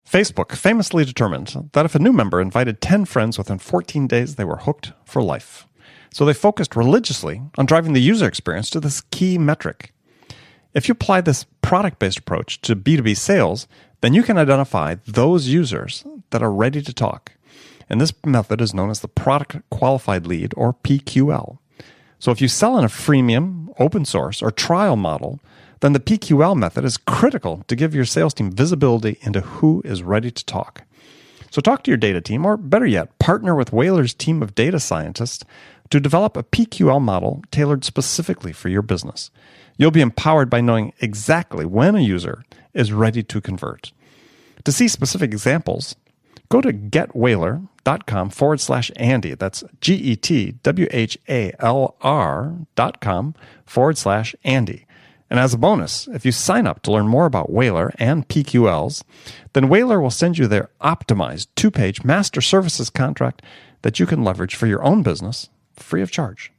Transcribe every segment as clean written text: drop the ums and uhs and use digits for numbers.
Facebook famously determined that if a new member invited 10 friends within 14 days, they were hooked for life. So they focused religiously on driving the user experience to this key metric. If you apply this product-based approach to B2B sales, then you can identify those users that are ready to talk. And this method is known as the Product Qualified Lead, or PQL. So if you sell in a freemium, open source, or trial model, then the PQL method is critical to give your sales team visibility into who is ready to talk. So talk to your data team, or better yet, partner with Whaler's team of data scientists to develop a PQL model tailored specifically for your business. You'll be empowered by knowing exactly when a user is ready to convert. To see specific examples, go to getwhaler.com/Andy. That's GETWHALR.com/Andy. And as a bonus, if you sign up to learn more about Whaler and PQLs, then Whaler will send you their optimized 2-page master services contract that you can leverage for your own business free of charge.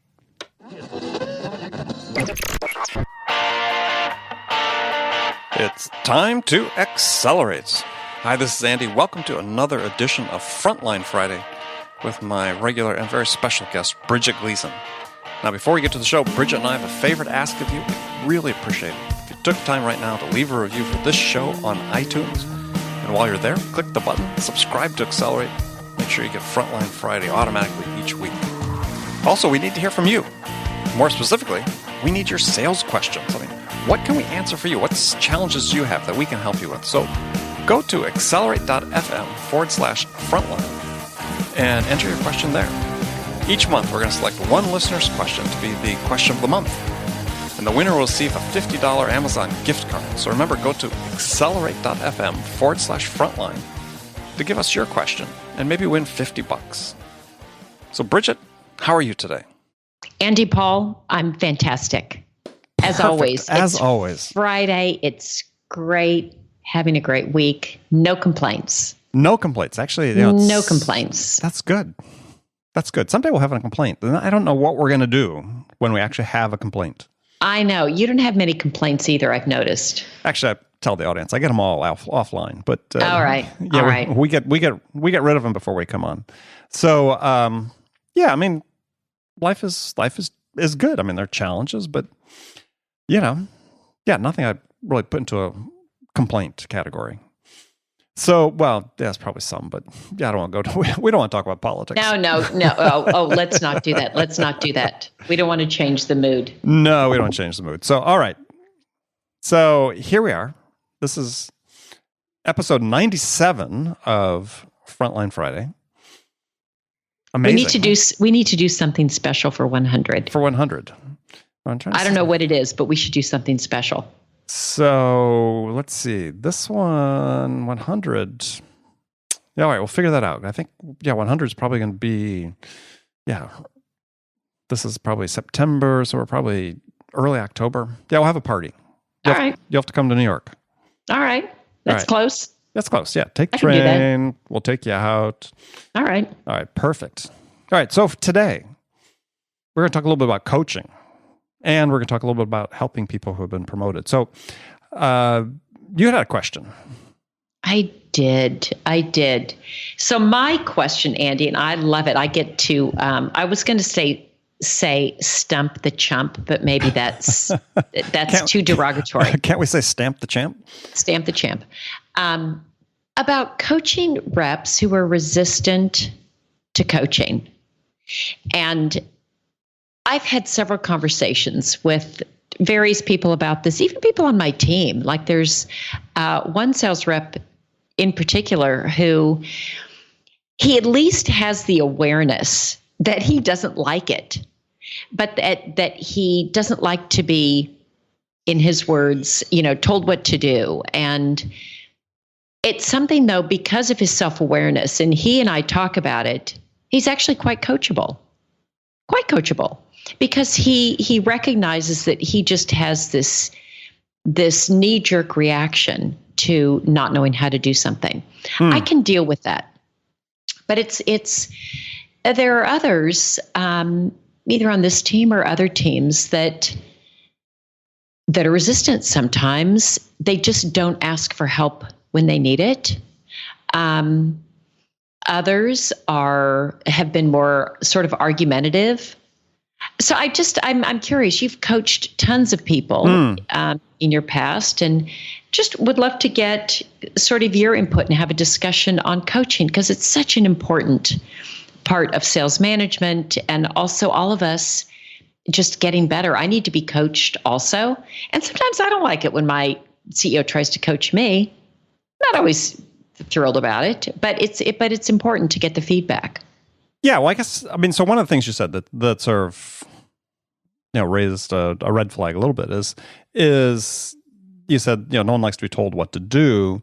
It's time to accelerate. Hi, this is Andy. Welcome to another edition of Frontline Friday with my regular and very special guest, Bridget Gleason. Now, before we get to the show, Bridget and I have a favor to ask of you. We'd really appreciate it if you took time right now to leave a review for this show on iTunes. And while you're there, click the button, subscribe to Accelerate. Make sure you get Frontline Friday automatically each week. Also, we need to hear from you. More specifically, we need your sales questions. What can we answer for you? What challenges do you have that we can help you with? So go to accelerate.fm/frontline and enter your question there. Each month, we're going to select one listener's question to be the question of the month. And the winner will receive a $50 Amazon gift card. So remember, go to accelerate.fm/frontline to give us your question and maybe win $50. So Bridget, how are you today? Andy, Paul, I'm fantastic. As Perfect. always. As always. Friday. It's great. Having a great week. No complaints. No complaints. Actually, no complaints. That's good. That's good. Someday we'll have a complaint. I don't know what we're going to do when we actually have a complaint. I know. You don't have many complaints either, I've noticed. Actually, I tell the audience. I get them all offline. But all right. Yeah, all right. We get rid of them before we come on. So, yeah, I mean, life is good. I mean, there are challenges, but nothing I really put into a complaint category. So, well, there's probably some, but yeah, I don't want to go to, we don't want to talk about politics. No. Oh, let's not do that. Let's not do that. We don't want to change the mood. No, we don't change the mood. So, all right. So here we are. This is episode 97 of Frontline Friday. Amazing. We need to do something special for 100. For 100. I don't know what it is, but we should do something special. So let's see. This one, 100. Yeah, all right. We'll figure that out. I think, 100 is probably going to be, this is probably September. So we're probably early October. Yeah, we'll have a party. All right. You'll have to come to New York. All right. That's close. That's close. Yeah. Take the train. We'll take you out. All right. All right. Perfect. All right. So today, we're going to talk a little bit about coaching. And we're going to talk a little bit about helping people who have been promoted. So you had a question. I did. So my question, Andy, and I love it. I get to, I was going to say stump the chump, but maybe that's too derogatory. Can't we say stamp the champ? Stamp the champ. About coaching reps who are resistant to coaching. And I've had several conversations with various people about this, even people on my team. Like there's one sales rep in particular who he at least has the awareness that he doesn't like it, but that he doesn't like to be, in his words, told what to do. And it's something, though, because of his self-awareness, and he and I talk about it, he's actually quite coachable. Because he recognizes that he just has this knee-jerk reaction to not knowing how to do something. I can deal with that, but it's there are others, either on this team or other teams that are resistant. Sometimes they just don't ask for help when they need it. Others have been more sort of argumentative. So I'm curious. You've coached tons of people in your past, and just would love to get sort of your input and have a discussion on coaching, because it's such an important part of sales management, and also all of us just getting better. I need to be coached also, and sometimes I don't like it when my CEO tries to coach me. Not always thrilled about it, but it's important to get the feedback. Yeah, well, so one of the things you said that sort of, raised a red flag a little bit is you said, no one likes to be told what to do.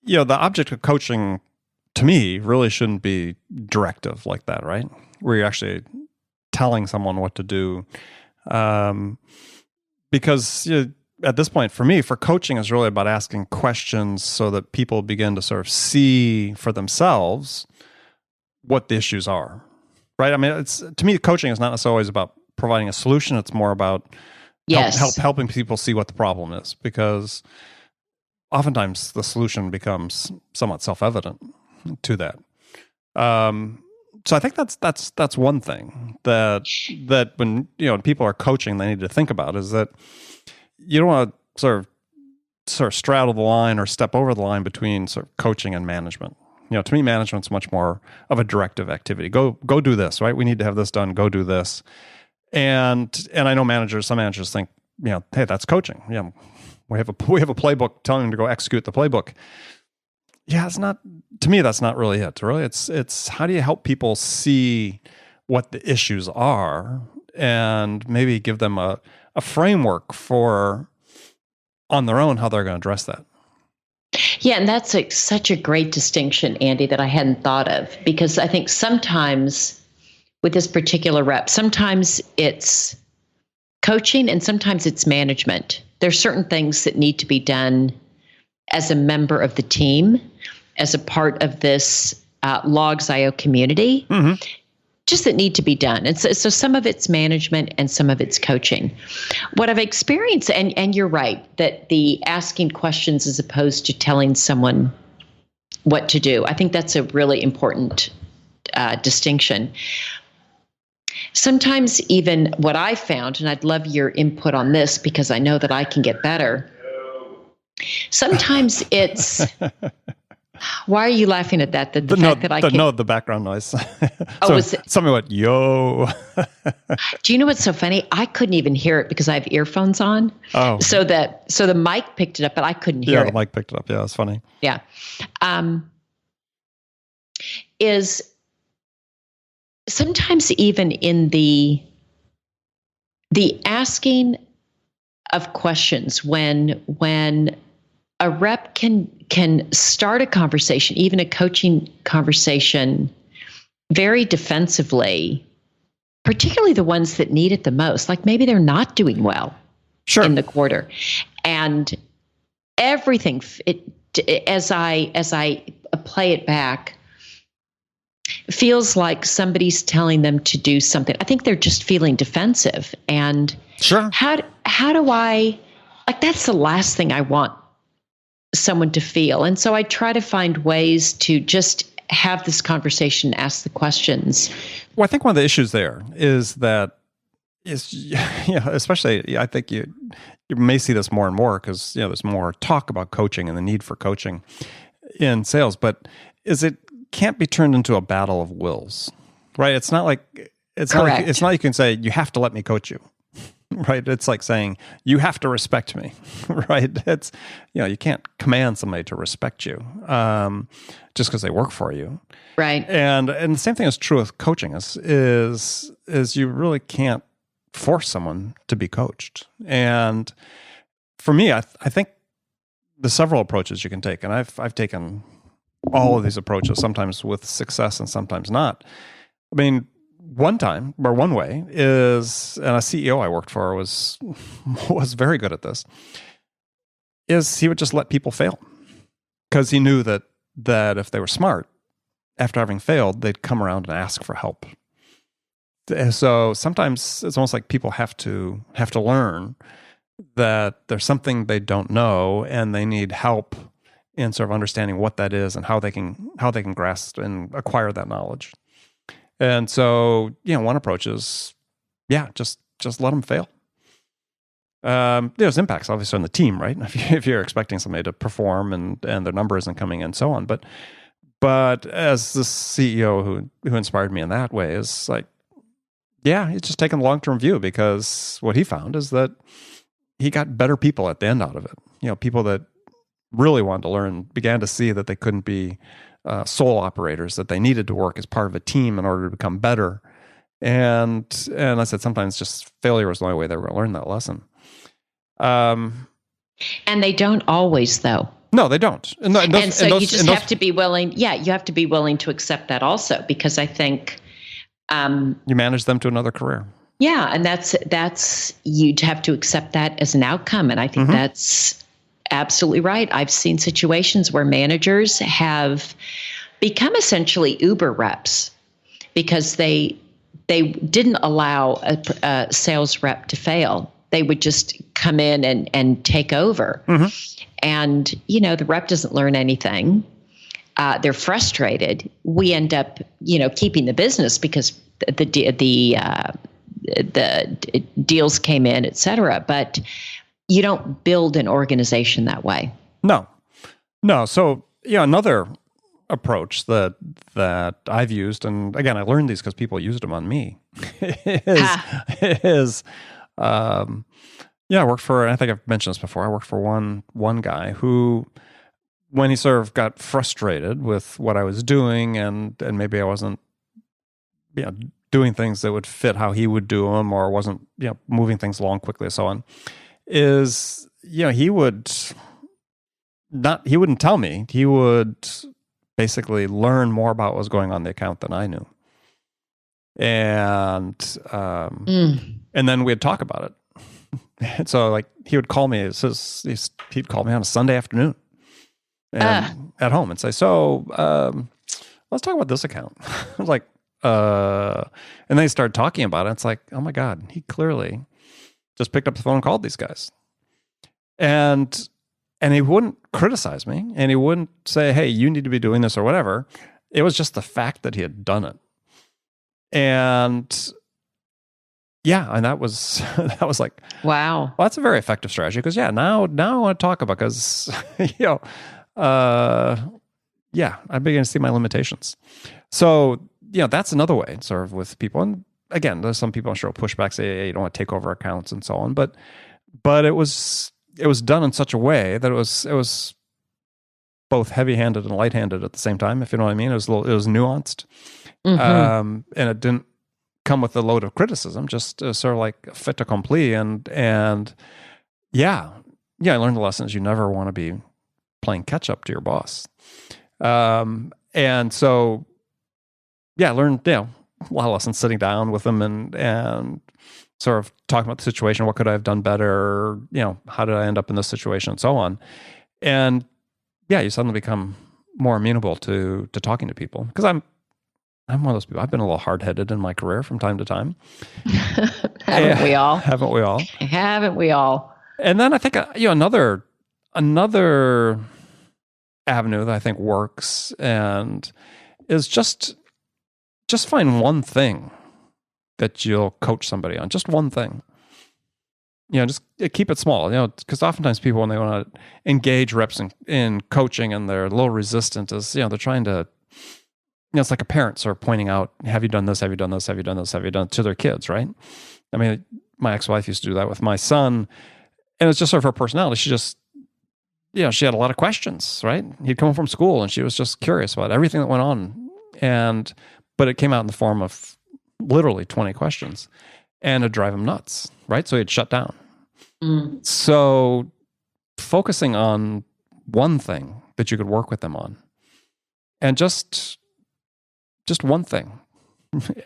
The object of coaching to me really shouldn't be directive like that, right? Where you're actually telling someone what to do. Because at this point, for me, for coaching is really about asking questions so that people begin to sort of see for themselves what the issues are, right? I mean, to me, coaching is not necessarily always about providing a solution. It's more about helping people see what the problem is, because oftentimes the solution becomes somewhat self-evident to that. So I think that's one thing that when people are coaching, they need to think about, is that you don't want to sort of straddle the line or step over the line between sort of coaching and management. To me, management's much more of a directive activity. Go do this, right? We need to have this done. Go do this. And I know some managers think, hey, that's coaching. Yeah, we have a playbook telling them to go execute the playbook. Yeah, it's not. To me, that's not really it. Really, it's how do you help people see what the issues are, and maybe give them a framework for on their own how they're going to address that. Yeah, and that's such a great distinction, Andy, that I hadn't thought of, because I think sometimes with this particular rep, sometimes it's coaching and sometimes it's management. There's certain things that need to be done as a member of the team, as a part of this Logs.io community, just that need to be done. And so some of it's management and some of it's coaching. What I've experienced, and you're right, that the asking questions as opposed to telling someone what to do, I think that's a really important distinction. Sometimes even what I found, and I'd love your input on this because I know that I can get better. Sometimes it's... Why are you laughing at that? The background noise. Somebody went, yo. Do you know what's so funny? I couldn't even hear it because I have earphones on. Oh. So the mic picked it up, but I couldn't hear it. Yeah, the mic picked it up. Yeah, it's funny. Yeah. Is sometimes even in the asking of questions when a rep can start a conversation, even a coaching conversation, very defensively, particularly the ones that need it the most. Like maybe they're not doing well in the quarter, and everything. As I play it back, feels like somebody's telling them to do something. I think they're just feeling defensive, and how do I, like, that's the last thing I want someone to feel. And so I try to find ways to just have this conversation, ask the questions. Well, I think one of the issues there is especially I think you may see this more and more because there's more talk about coaching and the need for coaching in sales, but it can't be turned into a battle of wills, right? It's not like you can say you have to let me coach you. Right. It's like saying you have to respect me. Right. It's, you can't command somebody to respect you just because they work for you. Right. And the same thing is true with coaching is you really can't force someone to be coached. And for me, I think there's several approaches you can take. And I've taken all of these approaches, sometimes with success and sometimes not. I mean, one way is, and a CEO I worked for was very good at this, is he would just let people fail because he knew that if they were smart, after having failed, they'd come around and ask for help. So sometimes it's almost like people have to learn that there's something they don't know and they need help in sort of understanding what that is and how they can grasp and acquire that knowledge. And so, one approach is, just let them fail. There's impacts obviously on the team, right? If you're expecting somebody to perform and their number isn't coming in, so on. But as the CEO who inspired me in that way is like, he's just taking a long-term view, because what he found is that he got better people at the end out of it. People that really wanted to learn began to see that they couldn't be sole operators, that they needed to work as part of a team in order to become better. And I said sometimes just failure was the only way they were going to learn that lesson. And they don't always, though. No, they don't. And so you just have to be willing. Yeah, you have to be willing to accept that also, because I think you manage them to another career. Yeah, and that's you'd have to accept that as an outcome, and I think that's absolutely right. I've seen situations where managers have become essentially Uber reps because they didn't allow a sales rep to fail. They would just come in and take over. And, the rep doesn't learn anything. They're frustrated. We end up, keeping the business because the deals came in, et cetera. But you don't build an organization that way. No. So, another approach that I've used, and again, I learned these because people used them on me, is I worked for, I think I've mentioned this before, I worked for one guy who, when he sort of got frustrated with what I was doing and maybe I wasn't doing things that would fit how he would do them, or wasn't moving things along quickly and so on, is he wouldn't tell me. He would basically learn more about what was going on in the account than I knew. And then we'd talk about it. And so like he would call me, he'd call me on a Sunday afternoon at home and say, so let's talk about this account. I was like, and then he started talking about it. It's like, oh my God, he clearly just picked up the phone and called these guys. And he wouldn't criticize me, and he wouldn't say, hey, you need to be doing this or whatever. It was just the fact that he had done it. And and that was like, wow, well, that's a very effective strategy, because now I want to talk about, because I begin to see my limitations. So that's another way, sort of, with people. And again, there's some people I'm sure will push back, say, hey, you don't want to take over accounts and so on. But it was done in such a way that it was both heavy-handed and light-handed at the same time, if you know what I mean. It was nuanced, and it didn't come with a load of criticism, just sort of like a fait accompli. And I learned the lessons. You never want to be playing catch up to your boss. And so, I learned, a lot of lessons sitting down with them and sort of talking about the situation. What could I have done better? How did I end up in this situation, and so on. And you suddenly become more amenable to talking to people, because I'm one of those people. I've been a little hard-headed in my career from time to time. Haven't we all? Haven't we all? Haven't we all? And then I think another avenue that I think works and is just find one thing that you'll coach somebody on. Just one thing. Just keep it small. Because oftentimes people, when they want to engage reps in coaching, and they're a little resistant, is they're trying to. It's like a parent sort of pointing out, have you done this? Have you done this? Have you done this? Have you done it, to their kids, right? I mean, my ex-wife used to do that with my son, and it's just sort of her personality. She just, she had a lot of questions, right? He'd come home from school, and she was just curious about everything that went on, but it came out in the form of literally 20 questions, and it'd drive him nuts, right? So he'd shut down. So focusing on one thing that you could work with them on, and just one thing,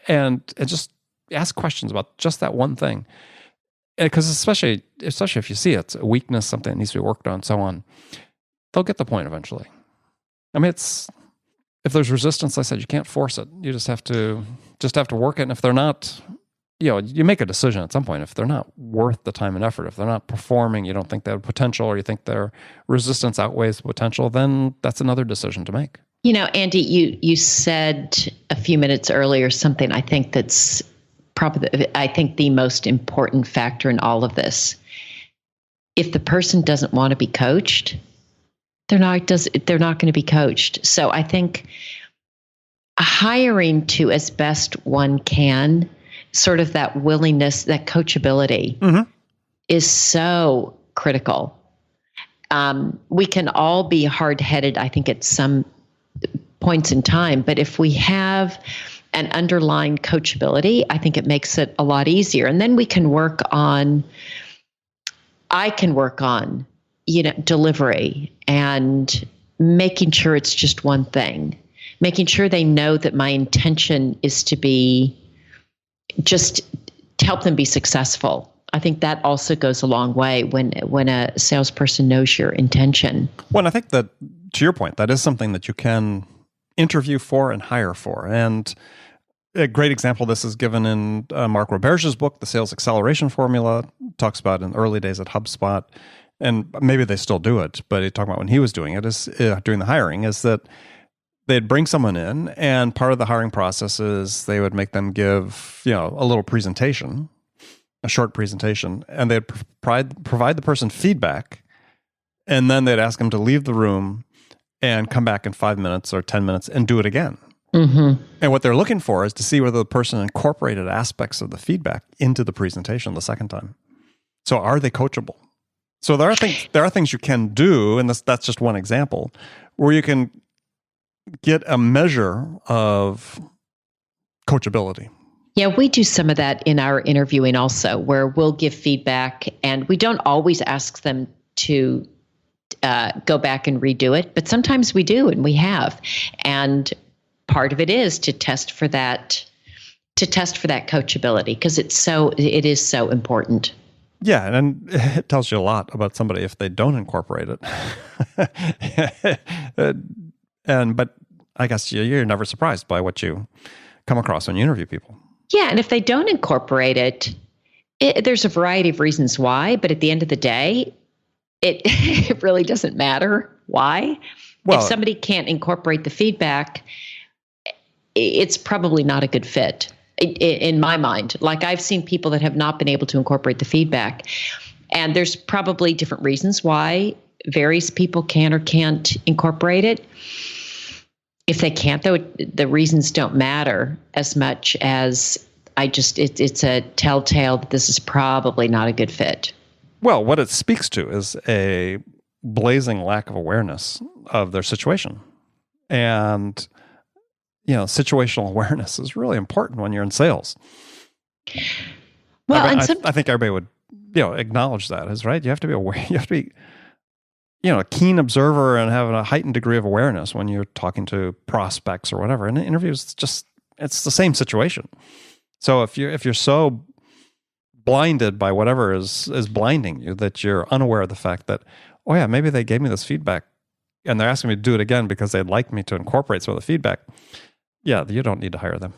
and just ask questions about just that one thing. Because especially if you see it's a weakness, something that needs to be worked on, so on, they'll get the point eventually. I mean, if there's resistance, like I said, you can't force it. You just have to work it. And if they're not, you make a decision at some point. If they're not worth the time and effort, if they're not performing, you don't think they have potential, or you think their resistance outweighs the potential, then that's another decision to make. Andy, you said a few minutes earlier something I think that's probably, I think, the most important factor in all of this. If the person doesn't want to be coached, they're not going to be coached. So I think hiring to, as best one can, sort of that willingness, that coachability is so critical. We can all be hard-headed, I think, at some points in time, but if we have an underlying coachability, I think it makes it a lot easier. And then I can work on, delivery and making sure it's just one thing, making sure they know that my intention is to be just to help them be successful. I think that also goes a long way when a salesperson knows your intention. Well, and I think that, to your point, that is something that you can interview for and hire for. And a great example of this is given in Mark Roberge's book, The Sales Acceleration Formula. Talks about in the early days at HubSpot, and maybe they still do it, but he talked about when he was doing it, is doing the hiring, is that they'd bring someone in, and part of the hiring process is they would make them give a little presentation, a short presentation, and they'd provide the person feedback, and then they'd ask them to leave the room and come back in 5 minutes or 10 minutes and do it again. Mm-hmm. And what they're looking for is to see whether the person incorporated aspects of the feedback into the presentation the second time. So are they coachable? So there are things you can do, and that's just one example, where you can get a measure of coachability. Yeah, we do some of that in our interviewing also, where we'll give feedback, and we don't always ask them to go back and redo it, but sometimes we do, and we have. And part of it is to test for that coachability, because it is so important. Yeah, and it tells you a lot about somebody if they don't incorporate it. But I guess you're never surprised by what you come across when you interview people. Yeah, and if they don't incorporate it, there's a variety of reasons why, but at the end of the day, it really doesn't matter why. Well, if somebody can't incorporate the feedback, it's probably not a good fit in my mind. Like, I've seen people that have not been able to incorporate the feedback, and there's probably different reasons why various people can or can't incorporate it. If they can't, though, the reasons don't matter as much as it's a telltale that this is probably not a good fit. Well, what it speaks to is a blazing lack of awareness of their situation. And, situational awareness is really important when you're in sales. Well, I think everybody would, acknowledge that, is right. You have to be aware. You have to be, a keen observer and have a heightened degree of awareness when you're talking to prospects or whatever. And interviews, it's the same situation. So if you're so blinded by whatever is blinding you that you're unaware of the fact that, oh yeah, maybe they gave me this feedback and they're asking me to do it again because they'd like me to incorporate some of the feedback. Yeah, you don't need to hire them.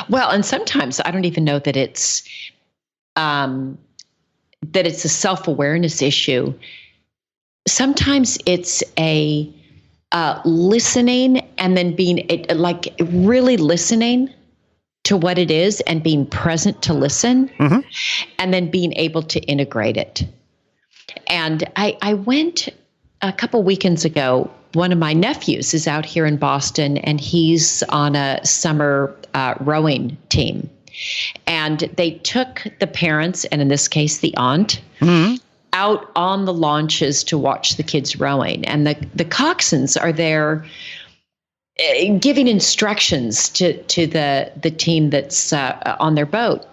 Well, and sometimes I don't even know that it's a self-awareness issue. Sometimes it's a listening and then being really listening to what it is and being present to listen, and then being able to integrate it. And I went a couple weekends ago. One of my nephews is out here in Boston, and he's on a summer rowing team. And they took the parents, and in this case, the aunt, out on the launches to watch the kids rowing. And the coxswains are there giving instructions to the team that's on their boat.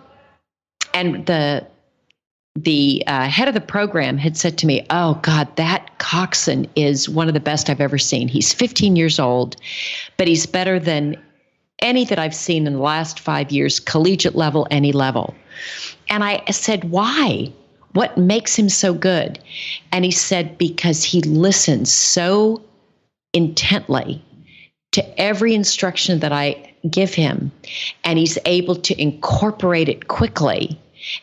And the head of the program had said to me, "Oh God, that coxswain is one of the best I've ever seen. He's 15 years old, but he's better than any that I've seen in the last 5 years, collegiate level, any level." And I said, "Why? What makes him so good?" And he said, "Because he listens so intently to every instruction that I give him, and he's able to incorporate it quickly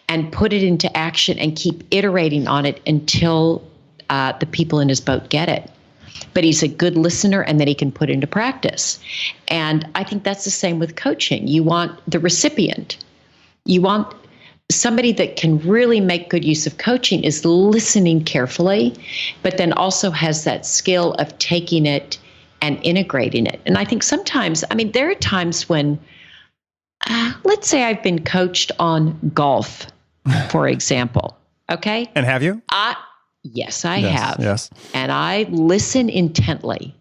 and put it into action and keep iterating on it until the people in his boat get it. But he's a good listener, and then he can put it into practice. And I think that's the same with coaching. You want the recipient. You want somebody that can really make good use of coaching is listening carefully, but then also has that skill of taking it and integrating it. And I think sometimes, there are times when, let's say I've been coached on golf, for example. Okay. And have you? Yes, I have. Yes. And I listen intently.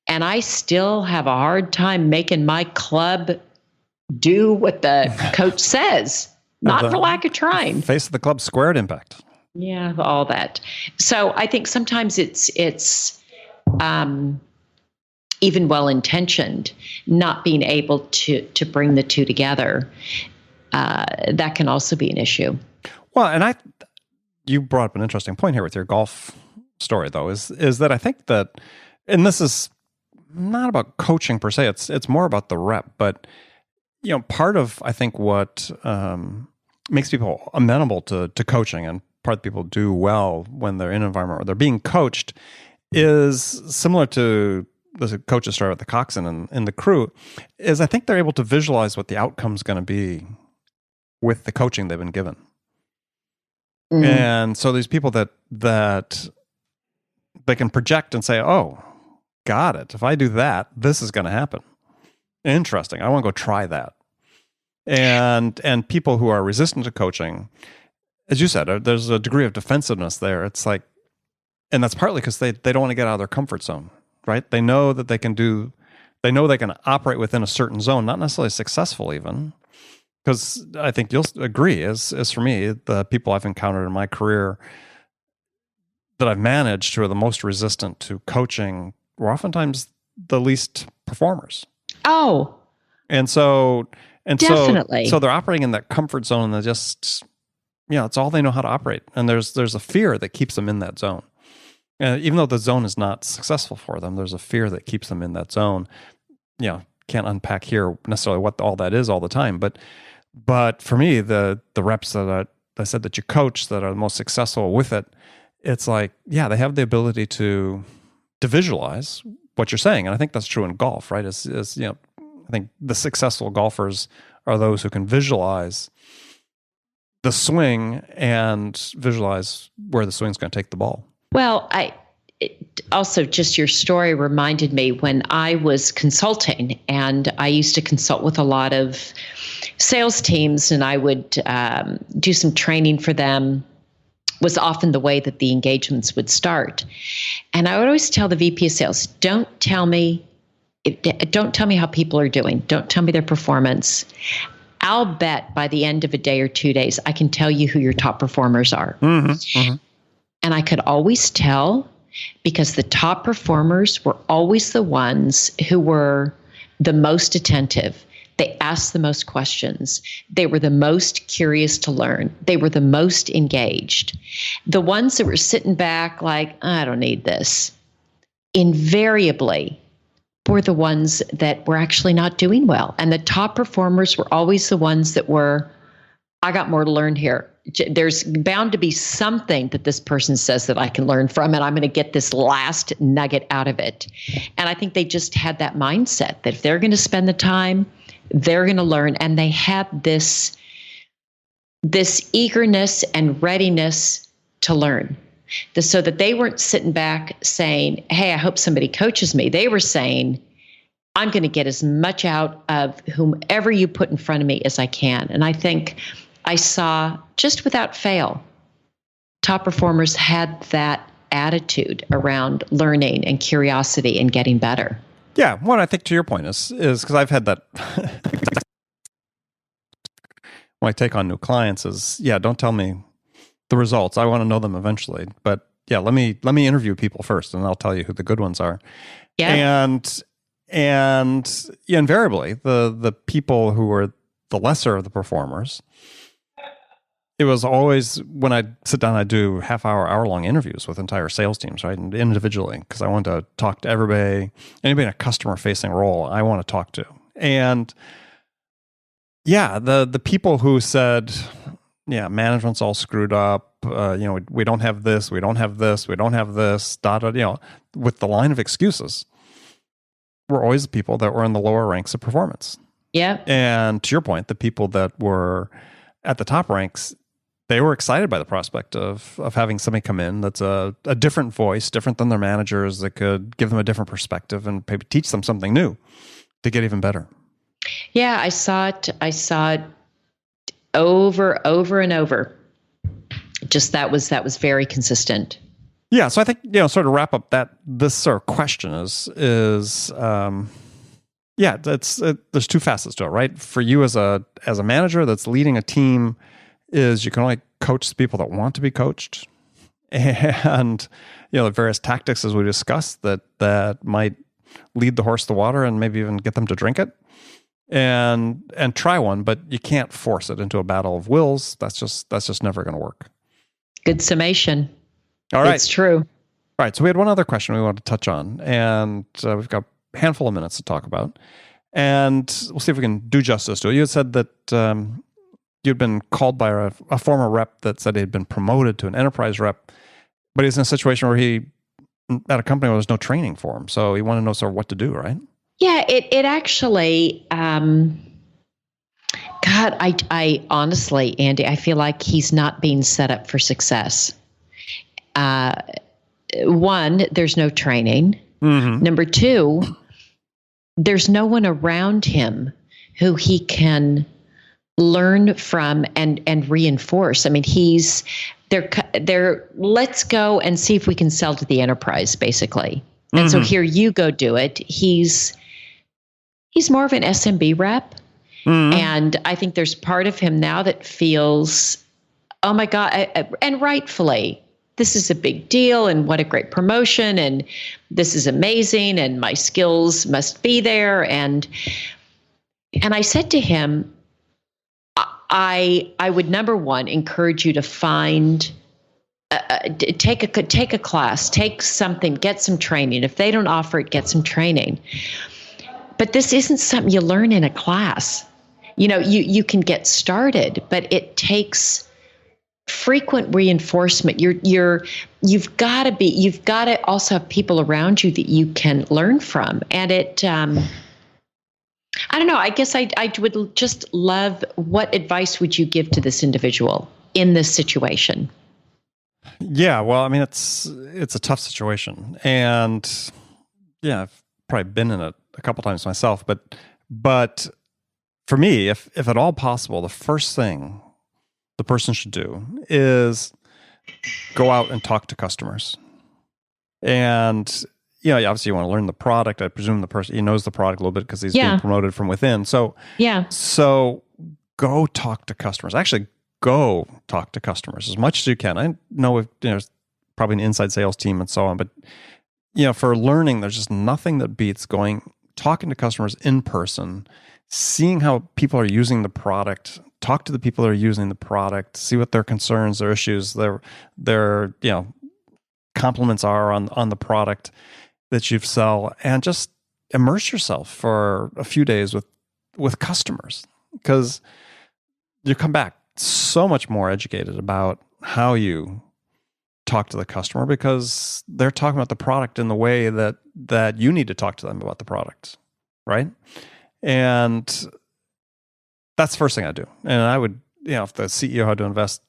And I still have a hard time making my club do what the coach says, not for lack of trying. Face of the club squared impact. Yeah, all that. So I think sometimes it's even well-intentioned, not being able to bring the two together. That can also be an issue. Well, and you brought up an interesting point here with your golf story, though, is that I think that, and this is not about coaching per se, it's more about the rep, but part of, I think, what makes people amenable to coaching, and part of people do well when they're in an environment where they're being coached, is similar to the coaches started with the coxswain and the crew, is I think they're able to visualize what the outcome's going to be with the coaching they've been given. Mm. And so these people that they can project and say, oh, got it. If I do that, this is going to happen. Interesting. I want to go try that. And people who are resistant to coaching, as you said, there's a degree of defensiveness there. It's like, and that's partly because they don't want to get out of their comfort zone, right? They know that they can operate within a certain zone, not necessarily successful even. Because I think you'll agree, as for me, the people I've encountered in my career that I've managed who are the most resistant to coaching were oftentimes the least performers. Oh, definitely. So they're operating in that comfort zone, and they're just, it's all they know how to operate. And there's a fear that keeps them in that zone. And even though the zone is not successful for them, there's a fear that keeps them in that zone. Can't unpack here necessarily what all that is all the time, but for me, the reps that I said that you coach that are the most successful with it, it's like, they have the ability to visualize what you're saying. And I think that's true in golf, right? I think the successful golfers are those who can visualize the swing and visualize where the swing's going to take the ball. Well, also, just your story reminded me when I was consulting, and I used to consult with a lot of sales teams, and I would do some training for them, was often the way that the engagements would start. And I would always tell the VP of sales, don't tell me how people are doing. Don't tell me their performance. I'll bet by the end of a day or 2 days, I can tell you who your top performers are. Mm-hmm, mm-hmm. And I could always tell, because the top performers were always the ones who were the most attentive. They asked the most questions. They were the most curious to learn. They were the most engaged. The ones that were sitting back like, I don't need this, invariably were the ones that were actually not doing well. And the top performers were always the ones that were, I got more to learn here. There's bound to be something that this person says that I can learn from, and I'm going to get this last nugget out of it. And I think they just had that mindset that if they're going to spend the time, they're going to learn. And they had this eagerness and readiness to learn. So that they weren't sitting back saying, hey, I hope somebody coaches me. They were saying, I'm going to get as much out of whomever you put in front of me as I can. And I think I saw, just without fail, top performers had that attitude around learning and curiosity and getting better. Yeah, what I think to your point is because I've had that when I take on new clients is, don't tell me the results. I want to know them eventually. But let me interview people first, and I'll tell you who the good ones are. Yeah. And invariably, the people who are the lesser of the performers it was always when I sit down, I do hour-long interviews with entire sales teams, right? And individually, because I want to talk to everybody, anybody in a customer-facing role I want to talk to. And yeah, the people who said, yeah, management's all screwed up. We don't have this, we don't have this, we don't have this, with the line of excuses, were always the people that were in the lower ranks of performance. Yeah. And to your point, the people that were at the top ranks, they were excited by the prospect of having somebody come in that's a different voice, different than their managers, that could give them a different perspective and maybe teach them something new to get even better. Yeah, I saw it over and over. Just that was very consistent. Yeah, so I think, sort of wrap up this sort of question is there's two facets to it, right? For you as a manager that's leading a team, is you can only coach the people that want to be coached, and the various tactics, as we discussed, that might lead the horse to the water and maybe even get them to drink it, and try one, but you can't force it into a battle of wills. That's just never going to work. Good summation. All right. It's true. All right. So we had one other question we wanted to touch on, and we've got a handful of minutes to talk about, and we'll see if we can do justice to it. You had said that you'd been called by a former rep that said he'd been promoted to an enterprise rep, but he's in a situation where he, at a company where there's no training for him. So he wanted to know sort of what to do, right? Yeah, it actually, God, I honestly, Andy, I feel like he's not being set up for success. One, there's no training. Mm-hmm. Number two, there's no one around him who he can learn from and reinforce. I mean, he's there. Let's go and see if we can sell to the enterprise, basically. And mm-hmm. So here you go do it. He's more of an SMB rep. Mm-hmm. And I think there's part of him now that feels, oh my God, and rightfully, this is a big deal and what a great promotion and this is amazing and my skills must be there. And I said to him, I would, number one, encourage you to find, take a class, take something, get some training. If they don't offer it, get some training. But this isn't something you learn in a class. You can get started, but it takes frequent reinforcement. You've got to also have people around you that you can learn from. And it, I don't know, I guess I would just love, what advice would you give to this individual in this situation? Yeah, well, I mean, it's a tough situation. And yeah, I've probably been in it a couple times myself, but for me, if at all possible, the first thing the person should do is go out and talk to customers. And, obviously you want to learn the product. I presume the person, he knows the product a little bit because he's being promoted from within. So go talk to customers. Actually, go talk to customers as much as you can. I know there's probably an inside sales team and so on, but for learning, there's just nothing that beats talking to customers in person, seeing how people are using the product, talk to the people that are using the product, see what their concerns, their issues, their compliments are on the product that you sell, and just immerse yourself for a few days with customers, because you come back so much more educated about how you talk to the customer, because they're talking about the product in the way that you need to talk to them about the product, right? And that's the first thing I do. And I would, if the CEO had to invest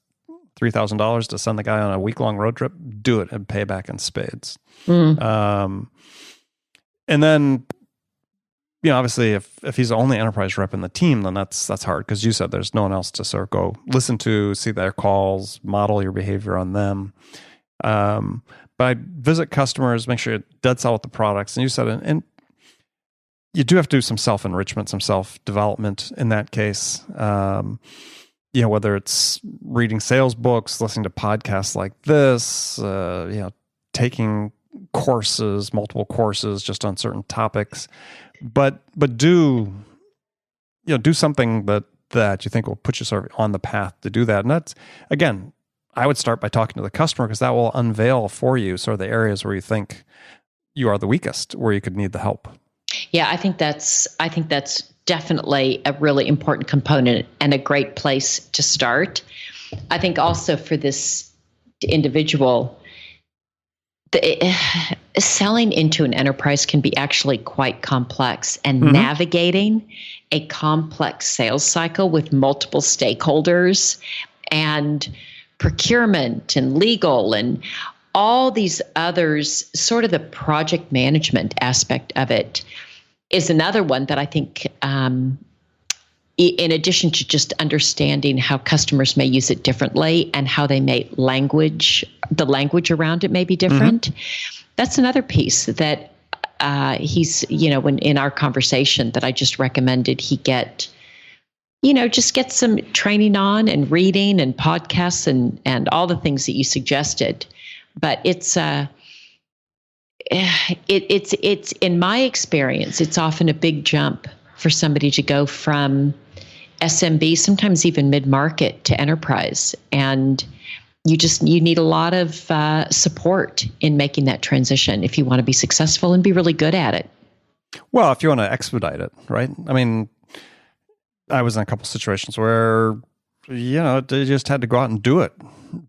$3,000 to send the guy on a week-long road trip, do it and pay back in spades. Mm. And then, obviously, if he's the only enterprise rep in the team, then that's hard, because you said there's no one else to sort of go listen to, see their calls, model your behavior on them. But I visit customers, make sure you're dead set with the products. And you said, and you do have to do some self-enrichment, some self-development in that case. Whether it's reading sales books, listening to podcasts like this, taking courses, multiple courses just on certain topics, but do something that you think will put you sort of on the path to do that. And that's, again, I would start by talking to the customer, because that will unveil for you sort of the areas where you think you are the weakest, where you could need the help. Yeah, I think that's definitely a really important component and a great place to start. I think also for this individual, selling into an enterprise can be actually quite complex, and navigating a complex sales cycle with multiple stakeholders and procurement and legal and all these others, sort of the project management aspect of it is another one that I think, in addition to just understanding how customers may use it differently and how they may the language around it may be different. That's another piece that he's, when in our conversation that I just recommended he get, just get some training on and reading and podcasts and all the things that you suggested. But it's in my experience, it's often a big jump for somebody to go from SMB, sometimes even mid-market, to enterprise. And you need a lot of support in making that transition if you want to be successful and be really good at it. Well, if you want to expedite it, right? I mean, I was in a couple situations where, they just had to go out and do it.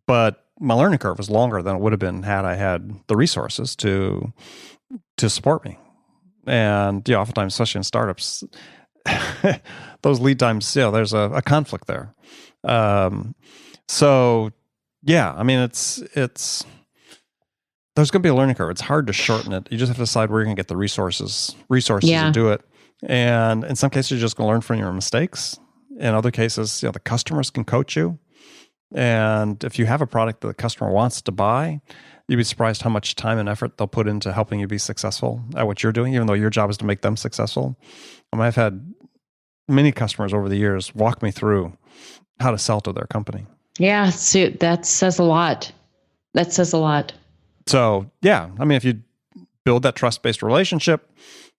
But my learning curve was longer than it would have been had I had the resources to support me. And oftentimes, especially in startups, those lead times, there's a conflict there. So yeah, I mean, it's there's going to be a learning curve. It's hard to shorten it. You just have to decide where you're going to get the resources to do it. And in some cases, you're just going to learn from your mistakes. In other cases, the customers can coach you. And if you have a product that the customer wants to buy, you'd be surprised how much time and effort they'll put into helping you be successful at what you're doing, even though your job is to make them successful. I've had many customers over the years walk me through how to sell to their company. Yeah, so that says a lot. So, yeah, I mean, if you build that trust-based relationship,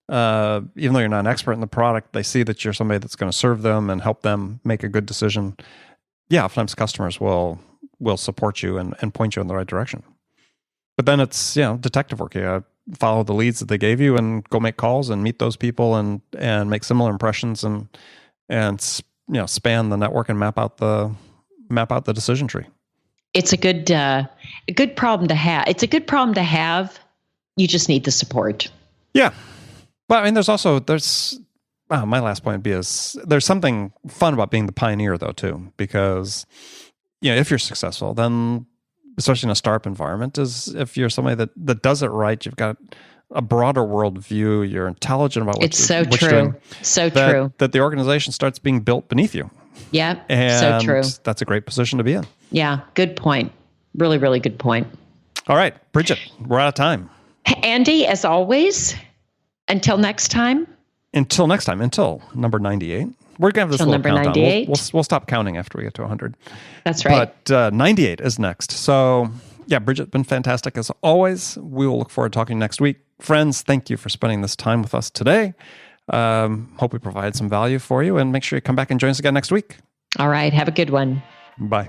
even though you're not an expert in the product, they see that you're somebody that's going to serve them and help them make a good decision. Yeah, sometimes customers will support you and point you in the right direction. But then it's, detective work. You follow the leads that they gave you and go make calls and meet those people and make similar impressions and span the network and map out the decision tree. It's a good problem to have. It's a good problem to have. You just need the support. Yeah. But I mean, my last point would be there's something fun about being the pioneer, though, too, because, if you're successful, then, especially in a startup environment, is if you're somebody that does it right, you've got a broader worldview, you're intelligent about what you're doing. So true. That the organization starts being built beneath you. Yeah, and so true. That's a great position to be in. Yeah, good point. Really, really good point. All right, Bridget, we're out of time. Andy, as always, until next time, until number 98. We're going to have this little number countdown. 98. We'll stop counting after we get to 100. That's right. But 98 is next. So, yeah, Bridget, been fantastic as always. We will look forward to talking next week. Friends, thank you for spending this time with us today. Hope we provided some value for you, and make sure you come back and join us again next week. All right. Have a good one. Bye.